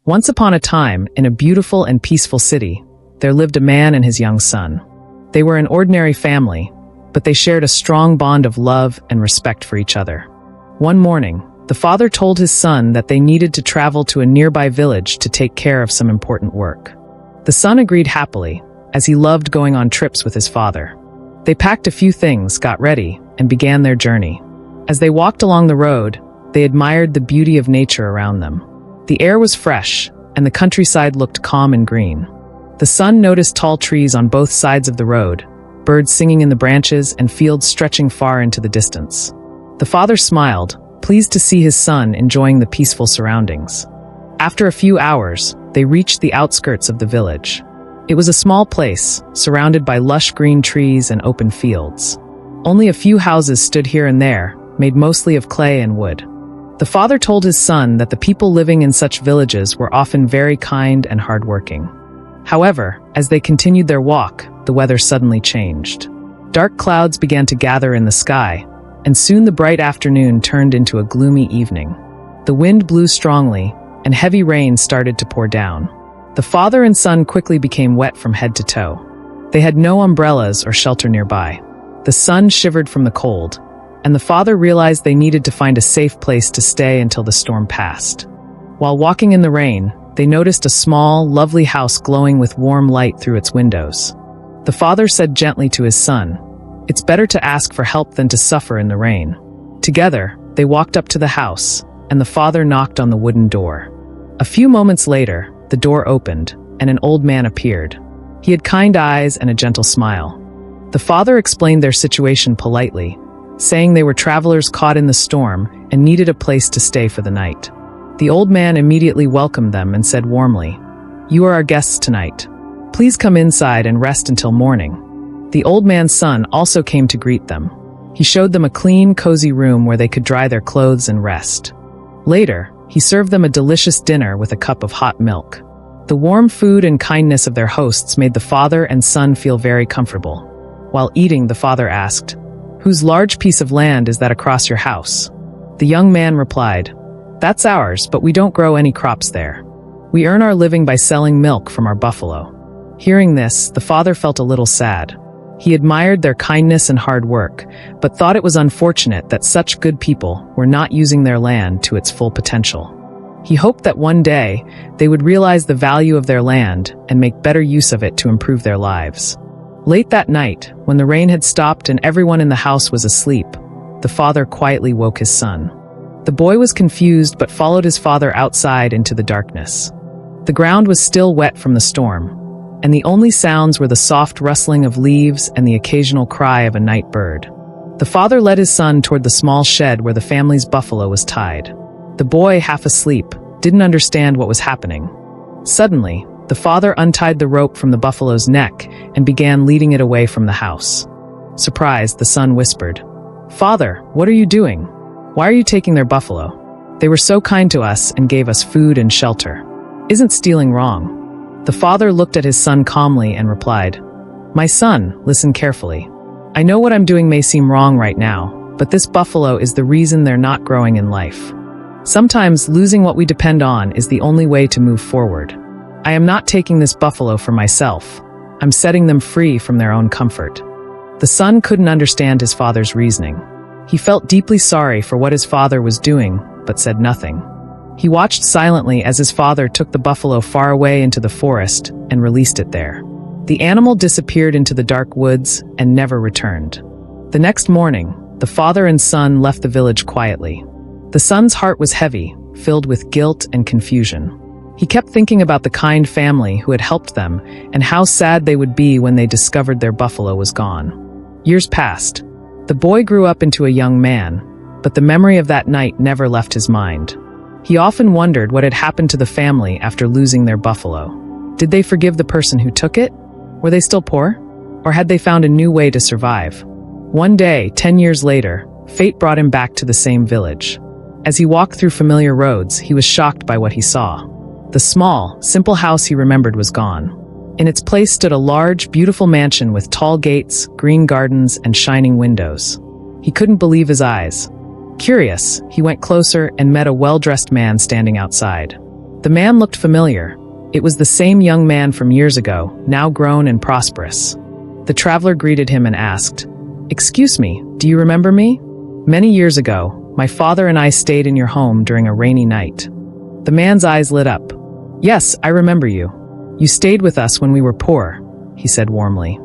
Once upon a time, in a beautiful and peaceful city, there lived a man and his young son. They were an ordinary family, but they shared a strong bond of love and respect for each other. One morning, the father told his son that they needed to travel to a nearby village to take care of some important work. The son agreed happily, as he loved going on trips with his father. They packed a few things, got ready, and began their journey. As they walked along the road, they admired the beauty of nature around them. The air was fresh, and the countryside looked calm and green. The son noticed tall trees on both sides of the road, birds singing in the branches, and fields stretching far into the distance. The father smiled, pleased to see his son enjoying the peaceful surroundings. After a few hours, they reached the outskirts of the village. It was a small place, surrounded by lush green trees and open fields. Only a few houses stood here and there, made mostly of clay and wood. The father told his son that the people living in such villages were often very kind and hardworking. However, as they continued their walk, the weather suddenly changed. Dark clouds began to gather in the sky, and soon the bright afternoon turned into a gloomy evening. The wind blew strongly, and heavy rain started to pour down. The father and son quickly became wet from head to toe. They had no umbrellas or shelter nearby. The son shivered from the cold, and the father realized they needed to find a safe place to stay until the storm passed. While walking in the rain, they noticed a small, lovely house glowing with warm light through its windows. The father said gently to his son, "It's better to ask for help than to suffer in the rain." Together, they walked up to the house, and the father knocked on the wooden door. A few moments later, the door opened, and an old man appeared. He had kind eyes and a gentle smile. The father explained their situation politely, saying they were travelers caught in the storm and needed a place to stay for the night. The old man immediately welcomed them and said warmly, "You are our guests tonight. Please come inside and rest until morning." The old man's son also came to greet them. He showed them a clean, cozy room where they could dry their clothes and rest. Later, he served them a delicious dinner with a cup of hot milk. The warm food and kindness of their hosts made the father and son feel very comfortable. While eating, the father asked, "Whose large piece of land is that across your house?" The young man replied, "That's ours, but we don't grow any crops there. We earn our living by selling milk from our buffalo." Hearing this, the father felt a little sad. He admired their kindness and hard work, but thought it was unfortunate that such good people were not using their land to its full potential. He hoped that one day they would realize the value of their land and make better use of it to improve their lives. Late that night, when the rain had stopped and everyone in the house was asleep, the father quietly woke his son. The boy was confused but followed his father outside into the darkness. The ground was still wet from the storm, and the only sounds were the soft rustling of leaves and the occasional cry of a night bird. The father led his son toward the small shed where the family's buffalo was tied. The boy, half asleep, didn't understand what was happening. Suddenly, the father untied the rope from the buffalo's neck and began leading it away from the house. Surprised, the son whispered, "Father, what are you doing? Why are you taking their buffalo? They were so kind to us and gave us food and shelter. Isn't stealing wrong?" The father looked at his son calmly and replied, "My son, listen carefully. I know what I'm doing may seem wrong right now, but this buffalo is the reason they're not growing in life. Sometimes losing what we depend on is the only way to move forward. I am not taking this buffalo for myself. I'm setting them free from their own comfort." The son couldn't understand his father's reasoning. He felt deeply sorry for what his father was doing, but said nothing. He watched silently as his father took the buffalo far away into the forest and released it there. The animal disappeared into the dark woods and never returned. The next morning, the father and son left the village quietly. The son's heart was heavy, filled with guilt and confusion. He kept thinking about the kind family who had helped them and how sad they would be when they discovered their buffalo was gone. Years passed. The boy grew up into a young man, but the memory of that night never left his mind. He often wondered what had happened to the family after losing their buffalo. Did they forgive the person who took it? Were they still poor? Or had they found a new way to survive? One day, 10 years later, fate brought him back to the same village. As he walked through familiar roads, he was shocked by what he saw. The small, simple house he remembered was gone. In its place stood a large, beautiful mansion with tall gates, green gardens, and shining windows. He couldn't believe his eyes. Curious, he went closer and met a well-dressed man standing outside. The man looked familiar. It was the same young man from years ago, now grown and prosperous. The traveler greeted him and asked, "Excuse me, do you remember me? Many years ago, my father and I stayed in your home during a rainy night." The man's eyes lit up. "Yes, I remember you. You stayed with us when we were poor," he said warmly.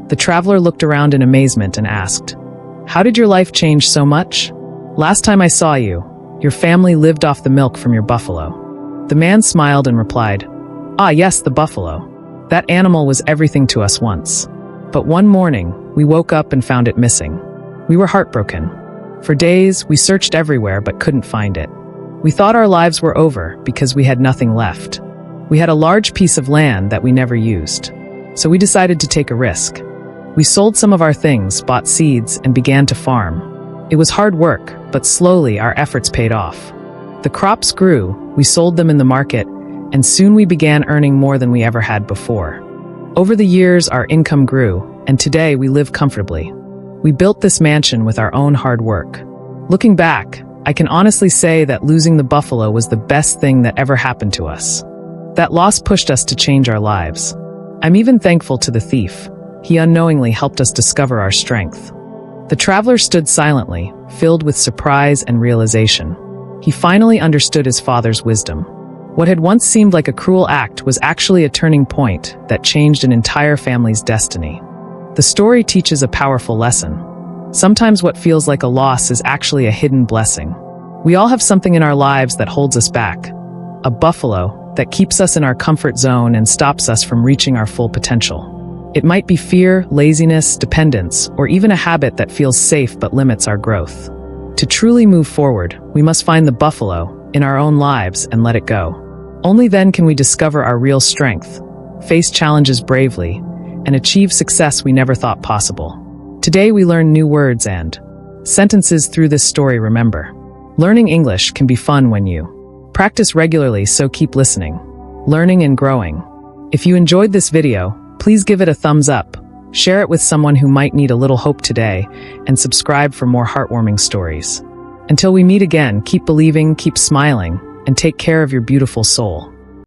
The traveler looked around in amazement and asked, "How did your life change so much? Last time I saw you, your family lived off the milk from your buffalo." The man smiled and replied, "Ah, yes, the buffalo. That animal was everything to us once. But one morning, we woke up and found it missing. We were heartbroken. For days, we searched everywhere but couldn't find it. We thought our lives were over because we had nothing left. We had a large piece of land that we never used. So we decided to take a risk. We sold some of our things, bought seeds, and began to farm. It was hard work, but slowly our efforts paid off. The crops grew, we sold them in the market, and soon we began earning more than we ever had before. Over the years, our income grew, and today we live comfortably. We built this mansion with our own hard work. Looking back, I can honestly say that losing the buffalo was the best thing that ever happened to us. That loss pushed us to change our lives. I'm even thankful to the thief. He unknowingly helped us discover our strength." The traveler stood silently, filled with surprise and realization. He finally understood his father's wisdom. What had once seemed like a cruel act was actually a turning point that changed an entire family's destiny. The story teaches a powerful lesson. Sometimes what feels like a loss is actually a hidden blessing. We all have something in our lives that holds us back. A buffalo that keeps us in our comfort zone and stops us from reaching our full potential. It might be fear, laziness, dependence, or even a habit that feels safe but limits our growth. To truly move forward, we must find the buffalo in our own lives and let it go. Only then can we discover our real strength, face challenges bravely, and achieve success we never thought possible. Today we learn new words and sentences through this story. Remember, learning English can be fun when you practice regularly, so keep listening, learning and growing. If you enjoyed this video, please give it a thumbs up, share it with someone who might need a little hope today, and subscribe for more heartwarming stories. Until we meet again, keep believing, keep smiling, and take care of your beautiful soul.